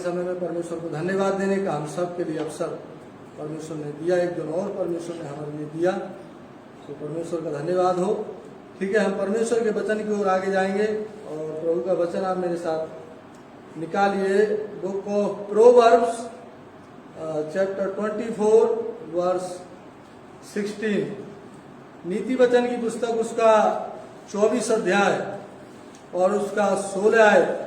समय में परमेश्वर को धन्यवाद देने का हम सब के लिए अवसर परमेश्वर ने दिया, एक दिन और परमेश्वर ने हमारे लिए दिया, तो परमेश्वर का धन्यवाद हो। ठीक है, हम परमेश्वर के वचन की ओर आगे जाएंगे और प्रभु का वचन आप मेरे साथ निकालिए। Book of Proverbs chapter 24 verse 16, नीति वचन की पुस्तक उसका 24 अध्याय और उसका 16 आयत।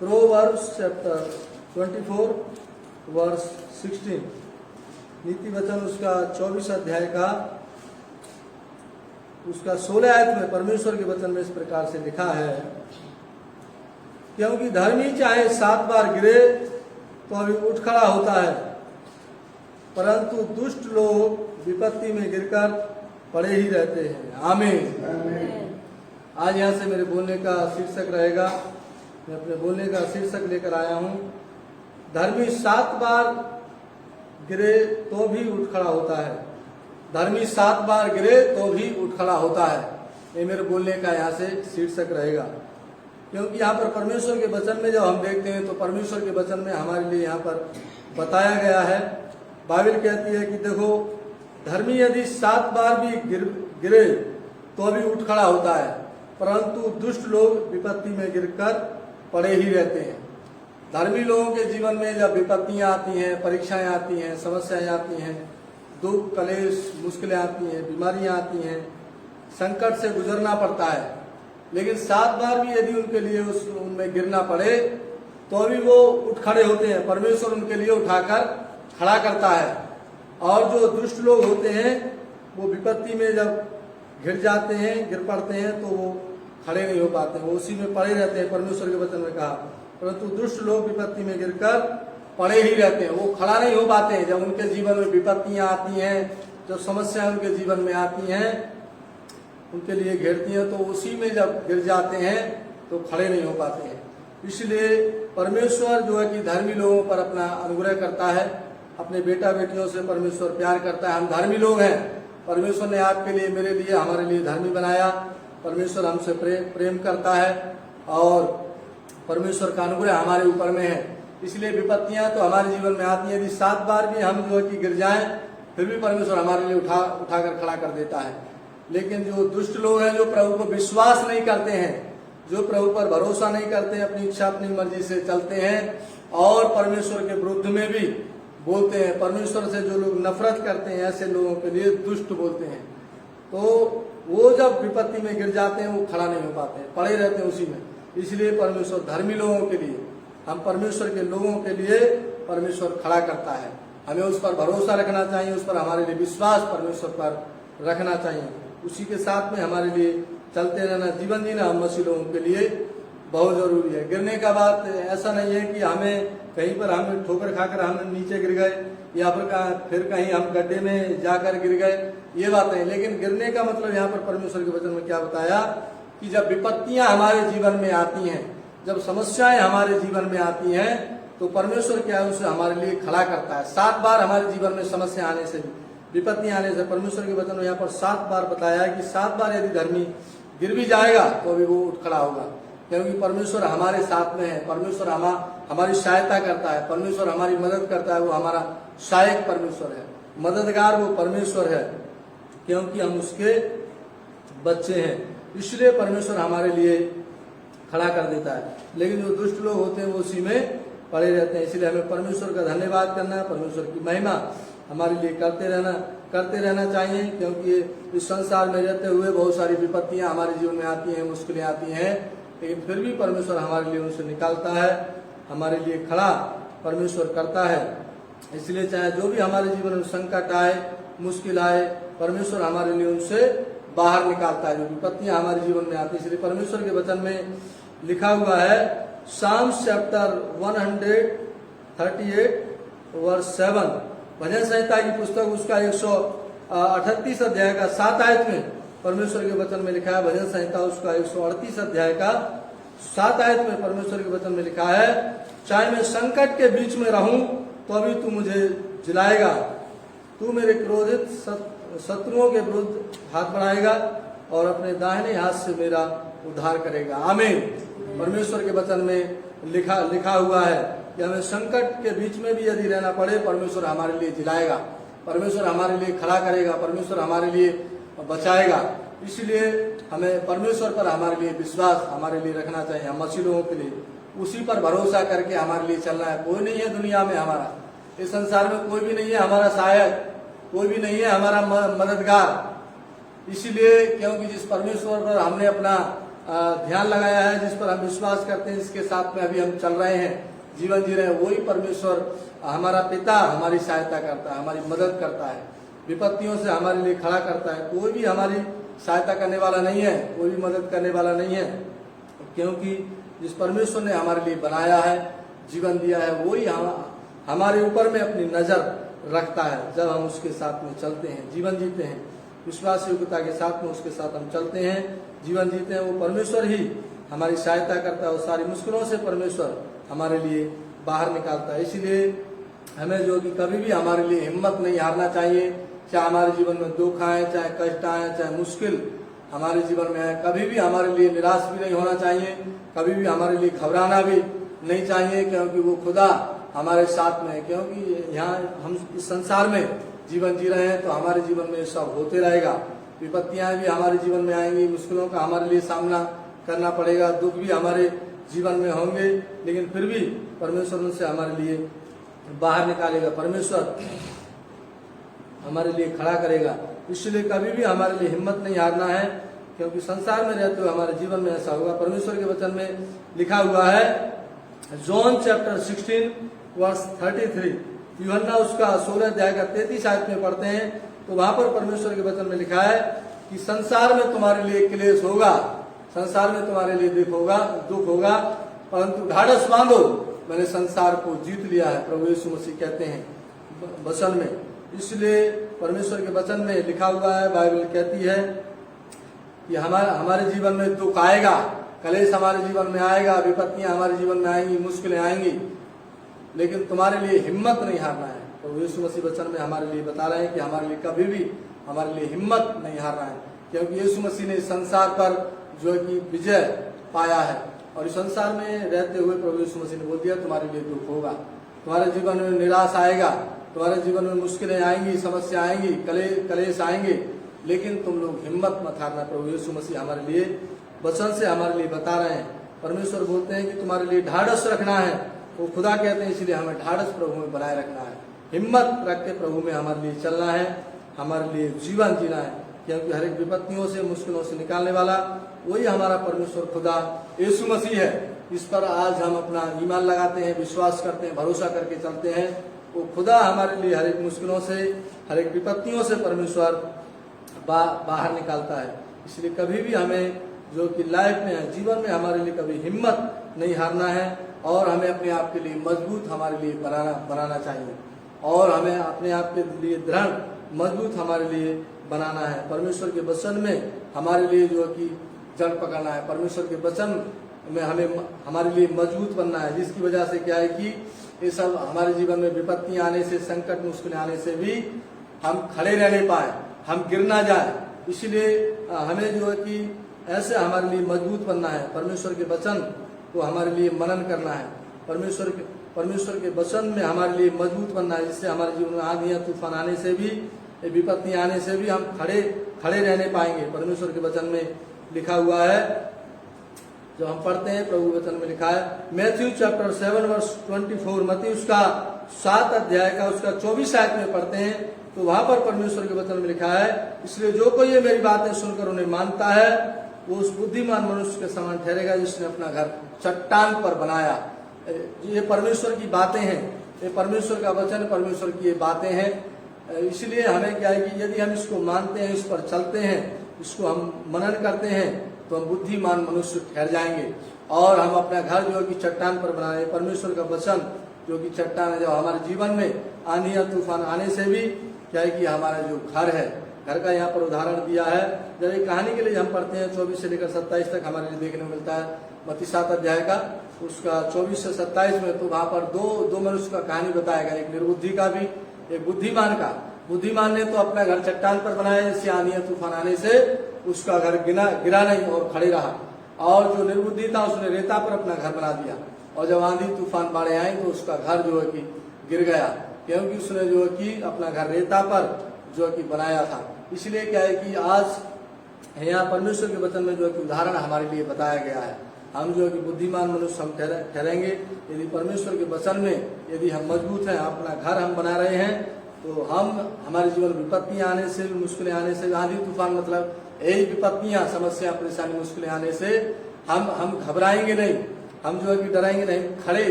प्रोवर्ब्स चैप्टर 24 वर्स 16, नीति वचन उसका 24 अध्याय का उसका 16 आयत में परमेश्वर के वचन में इस प्रकार से लिखा है, क्योंकि धर्मी चाहे 7 बार गिरे तो अभी उठ खड़ा होता है, परंतु दुष्ट लोग विपत्ति में गिरकर पड़े ही रहते हैं। आमीन। आज यहाँ से मेरे बोलने का शीर्षक रहेगा, मैं अपने बोलने का शीर्षक लेकर आया हूँ, धर्मी 7 बार गिरे तो भी उठ खड़ा होता है। धर्मी 7 बार गिरे तो भी उठ खड़ा होता है, ये मेरे बोलने का यहाँ से शीर्षक रहेगा। क्योंकि यहाँ पर परमेश्वर के वचन में जब हम देखते हैं तो परमेश्वर के वचन में हमारे लिए यहाँ पर बताया गया है, बाइबल कहती है कि देखो, धर्मी यदि 7 बार भी गिरे तो भी उठ खड़ा होता है, परंतु दुष्ट लोग विपत्ति में गिरकर पड़े ही रहते हैं। धर्मी लोगों के जीवन में जब विपत्तियां आती हैं, परीक्षाएं आती हैं, समस्याएं आती हैं, दुख कलेश मुश्किलें आती हैं, बीमारियां आती हैं, संकट से गुजरना पड़ता है, लेकिन 7 बार भी यदि उनके लिए उनमें गिरना पड़े तो भी वो उठ खड़े होते हैं। परमेश्वर उनके लिए उठाकर खड़ा करता है। और जो दुष्ट लोग होते हैं वो विपत्ति में जब गिर जाते हैं, गिर पड़ते हैं, तो वो खड़े नहीं हो पाते, वो उसी में पड़े रहते हैं। परमेश्वर के वचन में कहा, परंतु दुष्ट लोग विपत्ति में गिरकर पड़े ही रहते हैं, वो खड़ा नहीं हो पाते हैं। जब उनके जीवन में विपत्तियां आती हैं, जब समस्याएं उनके जीवन में आती हैं, उनके लिए घेरती हैं, तो उसी में जब गिर जाते हैं तो खड़े नहीं हो पाते हैं। इसलिए परमेश्वर जो है कि धर्मी लोगों पर अपना अनुग्रह करता है, अपने बेटा बेटियों से परमेश्वर प्यार करता है। हम धर्मी लोग हैं, परमेश्वर ने आपके लिए, मेरे लिए, हमारे लिए धर्मी बनाया। परमेश्वर हमसे प्रेम करता है और परमेश्वर का अनुग्रह हमारे ऊपर में है। इसलिए विपत्तियां तो हमारे जीवन में आती हैं। यदि 7 बार भी हम जो है कि गिर जाएं, फिर भी परमेश्वर हमारे लिए उठाकर खड़ा कर देता है। लेकिन जो दुष्ट लोग हैं, जो प्रभु को विश्वास नहीं करते हैं, जो प्रभु पर भरोसा नहीं करते, अपनी इच्छा अपनी मर्जी से चलते हैं और परमेश्वर के विरुद्ध में भी बोलते हैं, परमेश्वर से जो लोग नफरत करते हैं, ऐसे लोगों के लिए दुष्ट बोलते हैं, तो वो जब विपत्ति में गिर जाते हैं वो खड़ा नहीं हो पाते हैं, पड़े रहते हैं उसी में। इसलिए परमेश्वर धर्मी लोगों के लिए, हम परमेश्वर के लोगों के लिए परमेश्वर खड़ा करता है। हमें उस पर भरोसा रखना चाहिए, उस पर हमारे लिए विश्वास परमेश्वर पर रखना चाहिए। उसी के साथ में हमारे लिए चलते रहना, जीवन जीना हम मसीह लोगों के लिए बहुत जरूरी है। गिरने का बात ऐसा नहीं है कि हमें कहीं पर हम ठोकर खाकर हम नीचे गिर गए या फिर कहीं हम गड्ढे में जाकर गिर गए, ये बात नहीं। लेकिन गिरने का मतलब यहाँ पर परमेश्वर के वचन में क्या बताया कि जब विपत्तियां हमारे जीवन में आती हैं, जब समस्याएं हमारे जीवन में आती हैं, तो परमेश्वर क्या है, उसे हमारे लिए खड़ा करता है। 7 बार हमारे जीवन में समस्या आने से, विपत्ति आने से, परमेश्वर के वचन में यहाँ पर 7 बार बताया है कि 7 बार यदि धर्मी गिर भी जाएगा तो अभी वो उठ खड़ा होगा, क्योंकि परमेश्वर हमारे साथ में है। परमेश्वर हमारी सहायता करता है, परमेश्वर हमारी मदद करता है, वो हमारा सहायक परमेश्वर है, मददगार वो परमेश्वर है, क्योंकि हम उसके बच्चे हैं। इसलिए परमेश्वर हमारे लिए खड़ा कर देता है। लेकिन जो दुष्ट लोग होते हैं वो उसी में पड़े रहते हैं। इसलिए हमें परमेश्वर का धन्यवाद करना है, परमेश्वर की महिमा हमारे लिए करते रहना चाहिए, क्योंकि इस संसार में रहते हुए बहुत सारी विपत्तियां हमारे जीवन में आती हैं, मुश्किलें आती हैं, लेकिन फिर भी परमेश्वर हमारे लिए उनसे निकालता है, हमारे लिए खड़ा परमेश्वर करता है। इसलिए चाहे जो भी हमारे जीवन में संकट आए, मुश्किल आए, परमेश्वर हमारे लिए उनसे बाहर निकालता है, जो विपत्तियां हमारे जीवन में आती है। इसलिए परमेश्वर के वचन में लिखा हुआ है, साम्स चैप्टर 138 वर्स 7, भजन संहिता की पुस्तक उसका 138 अध्याय का 7 आयत में परमेश्वर के वचन में लिखा है। भजन संहिता उसका 138 अध्याय का 7 आयत में परमेश्वर के वचन में लिखा है, चाहे मैं संकट के बीच में रहूं तो अभी तू मुझे जिलाएगा, तू मेरे क्रोधित शत्रुओं के विरुद्ध हाथ बढ़ाएगा और अपने दाहिने हाथ से मेरा उद्धार करेगा। आमीन। परमेश्वर के वचन में लिखा हुआ है कि हमें संकट के बीच में भी यदि रहना पड़े, परमेश्वर हमारे लिए जिलाएगा, परमेश्वर हमारे लिए खड़ा करेगा, परमेश्वर हमारे लिए बचाएगा। इसलिए हमें परमेश्वर पर हमारे लिए विश्वास हमारे लिए रखना चाहिए। हम मसीह लोगों के लिए उसी पर भरोसा करके हमारे लिए चलना है। कोई नहीं है दुनिया में हमारा, इस संसार में कोई भी नहीं है हमारा सहायक, कोई भी नहीं है हमारा मददगार। इसलिए क्योंकि जिस परमेश्वर पर हमने अपना ध्यान लगाया है, जिस पर हम विश्वास करते हैं, जिसके साथ में अभी हम चल रहे हैं, जीवन जी रहे हैं, वही परमेश्वर हमारा पिता हमारी सहायता करता है, हमारी मदद करता है, विपत्तियों से हमारे लिए खड़ा करता है। कोई भी हमारी सहायता करने वाला नहीं है, कोई भी मदद करने वाला नहीं है, क्योंकि जिस परमेश्वर ने हमारे लिए बनाया है, जीवन दिया है, वही हमारे ऊपर में अपनी नजर रखता है। जब हम उसके साथ में चलते हैं, जीवन जीते हैं, विश्वास योग्यता के साथ में उसके साथ हम चलते हैं, जीवन जीते हैं, वो परमेश्वर ही हमारी सहायता करता है और सारी मुश्किलों से परमेश्वर हमारे लिए बाहर निकालता है। इसलिए हमें जो कि कभी भी हमारे लिए हिम्मत नहीं हारना चाहिए, चाहे हमारे जीवन में दुख आए, चाहे कष्ट आए, चाहे मुश्किल हमारे जीवन में आए, कभी भी हमारे लिए निराश भी नहीं होना चाहिए, कभी भी हमारे लिए घबराना भी नहीं चाहिए, क्योंकि वो खुदा हमारे साथ में है। क्योंकि यहाँ हम इस संसार में जीवन जी रहे हैं तो हमारे जीवन में सब होते रहेगा, विपत्तियां भी हमारे जीवन में आएंगी, मुश्किलों का हमारे लिए सामना करना पड़ेगा, दुख भी हमारे जीवन में होंगे, लेकिन फिर भी परमेश्वर उनसे हमारे लिए बाहर निकालेगा, परमेश्वर हमारे लिए खड़ा करेगा। इसलिए कभी भी हमारे लिए हिम्मत नहीं हारना है, क्योंकि संसार में रहते हुए हमारे जीवन में ऐसा होगा। परमेश्वर के वचन में लिखा हुआ है, जॉन चैप्टर 16 वर्स 33, यूहन्ना उसका 16 अध्याय का 33 आयत में पढ़ते हैं, तो वहां पर परमेश्वर के वचन में लिखा है कि संसार में तुम्हारे लिए क्लेश होगा, संसार में तुम्हारे लिए दुख होगा, परंतु ढाढ़स बांधो, मैंने संसार को जीत लिया है, प्रभु यीशु मसीह कहते हैं वचन में। इसलिए परमेश्वर के वचन में लिखा हुआ है, बाइबल कहती है कि हमारे जीवन में दुख आएगा, कलेश हमारे जीवन में आएगा, विपत्तियां हमारे जीवन में आएंगी, मुश्किलें आएंगी, लेकिन तुम्हारे लिए हिम्मत नहीं हारना है। तो यीशु मसीह वचन में हमारे लिए बता रहे हैं कि हमारे लिए कभी भी हमारे लिए हिम्मत नहीं हारना है, क्योंकि यीशु मसीह ने संसार पर जो कि विजय पाया है, और इस संसार में रहते हुए प्रभु यीशु मसीह ने बोल दिया तुम्हारे लिए दुख होगा, तुम्हारे जीवन में निराश आएगा, तुम्हारे जीवन में मुश्किलें आएंगी, समस्या आएंगी, कलेश आएंगे, लेकिन तुम लोग हिम्मत मत हारना। प्रभु यीशु मसीह हमारे लिए वचन से हमारे लिए बता रहे हैं। परमेश्वर बोलते हैं कि तुम्हारे लिए ढाढ़स रखना है, वो खुदा कहते हैं, इसलिए हमें ढाढ़स प्रभु में बनाए रखना है, हिम्मत रख के प्रभु में हमारे लिए चलना है, हमारे लिए जीवन जीना है, क्योंकि हर एक विपत्तियों से, मुश्किलों से निकालने वाला वही हमारा परमेश्वर खुदा यीशु मसीह है। इस पर आज हम अपना ईमान लगाते हैं, विश्वास करते हैं, भरोसा करके चलते हैं। वो खुदा हमारे लिए हर एक मुश्किलों से, हर एक विपत्तियों से परमेश्वर बाहर निकालता है। इसलिए कभी भी हमें जो कि लाइफ में है, जीवन में हमारे लिए कभी हिम्मत नहीं हारना है, और हमें अपने आप के लिए मजबूत हमारे लिए बनाना चाहिए, और हमें अपने आप के लिए दृढ़ मजबूत हमारे लिए बनाना है। परमेश्वर के वचन में हमारे लिए जो कि जड़ पकड़ना है, परमेश्वर के वचन में हमें हमारे लिए मजबूत बनना है, जिसकी वजह से क्या है कि ये सब हमारे जीवन में विपत्तियां आने से, संकट मुश्किलें आने से भी हम खड़े रहने पाए, हम गिर ना जाए। इसलिए हमें जो है कि ऐसे हमारे लिए मजबूत बनना है, परमेश्वर के वचन को हमारे लिए मनन करना है, परमेश्वर के वचन में हमारे लिए मजबूत बनना है, जिससे हमारे जीवन में आंधियां तूफान आने से भी, विपत्तियां आने से भी हम खड़े रहने पाएंगे। परमेश्वर के वचन में लिखा हुआ है, जो हम पढ़ते हैं, प्रभु वचन में लिखा है, मैथ्यू चैप्टर 7 वर्स 24, मत्ती उसका 7 अध्याय का उसका 24 आयत में पढ़ते हैं, तो वहां पर परमेश्वर के वचन में लिखा है, इसलिए जो कोई ये मेरी बातें सुनकर उन्हें मानता है, वो उस बुद्धिमान मनुष्य के समान ठहरेगा जिसने अपना घर चट्टान पर बनाया। ये परमेश्वर की बातें हैं, ये परमेश्वर का वचन, परमेश्वर की ये बातें हैं। इसलिए हमें क्या है कि यदि हम इसको मानते हैं, इस पर चलते हैं, इसको हम मनन करते हैं, तो हम बुद्धिमान मनुष्य ठहर जाएंगे, और हम अपना घर जो कि चट्टान पर बनाए। परमेश्वर का वचन जो कि चट्टान है, जब हमारे जीवन में आंधी या तूफान आने से भी क्या है कि हमारा जो घर है, घर का यहाँ पर उदाहरण दिया है। जब एक कहानी के लिए हम पढ़ते हैं 24 से लेकर 27 तक हमारे लिए देखने को मिलता है, मत्ती 7 अध्याय का उसका 24 से 27 में, तो वहां पर दो मनुष्य का कहानी बताएगा, एक निर्बुद्धि का भी, एक बुद्धिमान का। बुद्धिमान ने तो अपना घर चट्टान पर बनाया, जिससे आंधी या तूफान आने से उसका घर गिरा नहीं और खड़े रहा, और जो निर्बुद्धि था उसने रेता पर अपना घर बना दिया। और जब आंधी तूफान बाढ़े आई तो उसका घर जो है कि गिर गया, क्योंकि उसने जो है कि अपना घर रेता पर जो है कि बनाया था। इसलिए क्या है कि आज यहाँ परमेश्वर के वचन में जो है कि उदाहरण हमारे लिए बताया गया है। हम जो है कि बुद्धिमान मनुष्य हम ठहरेंगे यदि परमेश्वर के वचन में यदि हम मजबूत हैं, अपना घर हम बना रहे हैं, तो हम हमारे जीवन में विपत्तियां आने से, मुश्किलें आने से, आंधी तूफान मतलब यही विपत्तियां, समस्या, परेशानी, मुश्किलें आने से हम घबराएंगे नहीं, हम जो है कि डराएंगे नहीं,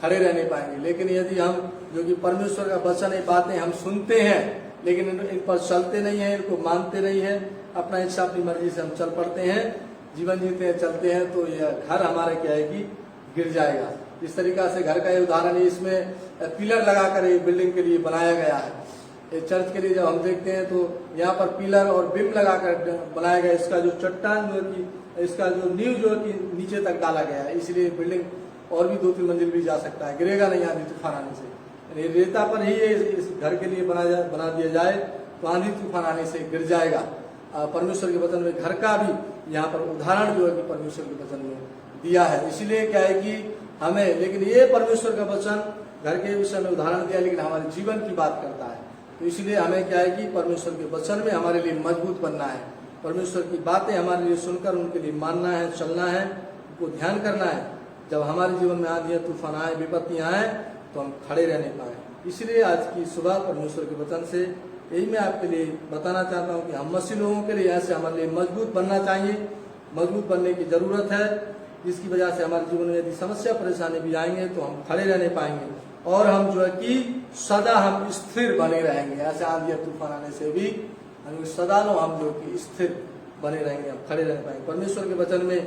खड़े रहने पाएंगे। लेकिन यदि हम जो कि परमेश्वर का वचन, ये बातें हम सुनते हैं लेकिन इन पर चलते नहीं हैं, इनको मानते नहीं हैं, अपना इच्छा अपनी मर्जी से हम चल पड़ते हैं, जीवन जीते हैं, चलते हैं, तो यह घर हमारा क्या है कि गिर जाएगा। इस तरीका से घर का ये उदाहरण है। इसमें पिलर लगाकर ये बिल्डिंग के लिए बनाया गया है। ये चर्च के लिए जब हम देखते हैं तो यहाँ पर पिलर और बिम लगाकर बनाया गया। इसका जो चट्टान जो है कि इसका जो नींव जो है कि नीचे तक डाला गया है, इसलिए बिल्डिंग और भी 2-3 मंजिल भी जा सकता है, गिरेगा नहीं आंधी तूफान आने से। रेता पर ही इस घर के लिए बना दिया जाए तो आंधी तूफान आने से गिर जाएगा। परमेश्वर के वचन में घर का भी यहाँ पर उदाहरण जो है कि परमेश्वर के वचन में दिया है। इसीलिए क्या है कि हमें, लेकिन ये परमेश्वर का वचन घर के विषय में उदाहरण दिया, लेकिन हमारे जीवन की बात करता है। तो इसलिए हमें क्या है कि परमेश्वर के वचन में हमारे लिए मजबूत बनना है, परमेश्वर की बातें हमारे लिए सुनकर उनके लिए मानना है, चलना है, उनको ध्यान करना है। जब हमारे जीवन में आंधियां तूफान आए, विपत्तियां आए, तो हम खड़े रहने पाए। इसलिए आज की सुबह परमेश्वर के वचन से यही मैं आपके लिए बताना चाहता हूँ कि हम मसीह लोगों के लिए ऐसे हमारे लिए मजबूत बनना चाहिए, मजबूत बनने की जरूरत है, जिसकी वजह से हमारे जीवन में यदि समस्या परेशानी भी आएंगे तो हम खड़े रहने पाएंगे और हम जो है कि सदा हम स्थिर बने रहेंगे। ऐसे आंधी तूफान आने से भी हम सदा लो हम जो कि स्थिर बने रहेंगे, हम खड़े रह पाएंगे। परमेश्वर के वचन में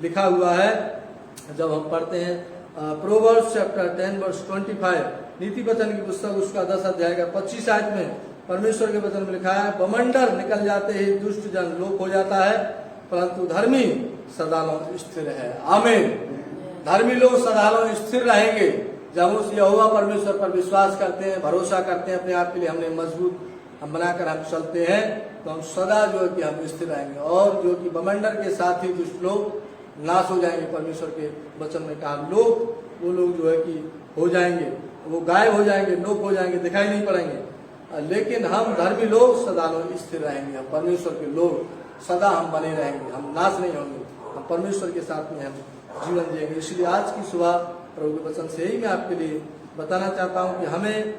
लिखा हुआ है, जब हम पढ़ते हैं प्रोवर्ब्स चैप्टर 10 वर्स 25, नीति वचन की पुस्तक उसका 10 अध्याय का 25 आयत में परमेश्वर के वचन में लिखा है, बमंडर निकल जाते ही दुष्ट जन लोप हो जाता है, परंतु धर्मी सदालों स्थिर है। आमीन। धर्मी लोग सदालों स्थिर रहेंगे जब उस यहोवा परमेश्वर पर विश्वास करते हैं, भरोसा करते हैं, अपने आप के लिए हमने मजबूत हम बनाकर हम चलते हैं, तो हम सदा जो है कि हम स्थिर रहेंगे। और जो कि बमंडर के साथ ही दुष्ट लोग नाश हो जाएंगे। परमेश्वर के वचन में कहा वो लोग जो है कि हो जाएंगे, वो गायब हो जाएंगे, लोप हो जाएंगे, दिखाई नहीं पड़ेंगे। लेकिन हम धर्मी लोग सदालों स्थिर रहेंगे, हम परमेश्वर के लोग सदा हम बने रहेंगे, हम नाश नहीं होंगे, हम परमेश्वर के साथ में हम जीवन जिएंगे। इसलिए आज की सुबह प्रभु के वचन से ही मैं आपके लिए बताना चाहता हूँ कि हमें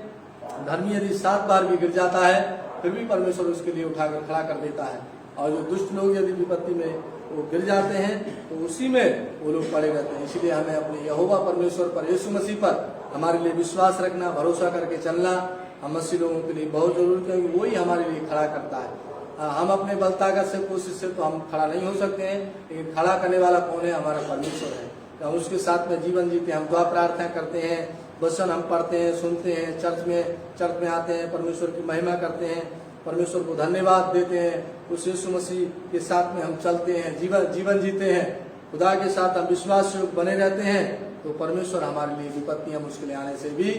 धर्मी यदि 7 बार भी गिर जाता है फिर भी परमेश्वर उसके लिए उठाकर खड़ा कर देता है। और जो दुष्ट लोग यदि विपत्ति में वो गिर जाते हैं तो उसी में वो लोग पड़े रहते हैं। इसलिए हमें अपने यहोवा परमेश्वर पर, यीशु मसीह पर हमारे लिए विश्वास रखना, भरोसा करके चलना हम मसीह लोगों के लिए बहुत जरूरी है, वही हमारे लिए खड़ा करता है। हम अपने बल ताकत से, कोशिश से तो हम खड़ा नहीं हो सकते हैं, लेकिन खड़ा करने वाला कौन है? हमारा परमेश्वर है। तो हम उसके साथ में जीवन जीते हैं, हम दुआ प्रार्थना करते हैं, वचन हम पढ़ते हैं, सुनते हैं, चर्च में आते हैं, परमेश्वर की महिमा करते हैं, परमेश्वर को धन्यवाद देते हैं, उस यीशु मसीह के साथ में हम चलते हैं, जीवन जीते हैं, खुदा के साथ हम विश्वास बने रहते हैं, तो परमेश्वर हमारे लिए विपत्तियां मुश्किलें आने से भी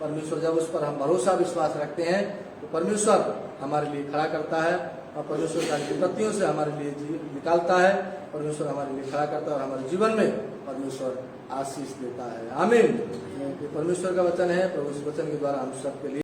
परमेश्वर, जब उस पर हम भरोसा विश्वास रखते हैं तो परमेश्वर हमारे लिए खड़ा करता है और परमेश्वर का विपत्तियों से हमारे लिए निकालता है, परमेश्वर हमारे लिए खड़ा करता है और हमारे जीवन में परमेश्वर आशीष देता है। आमीन। परमेश्वर का वचन है, प्रभु इस वचन के द्वारा हम सबके लिए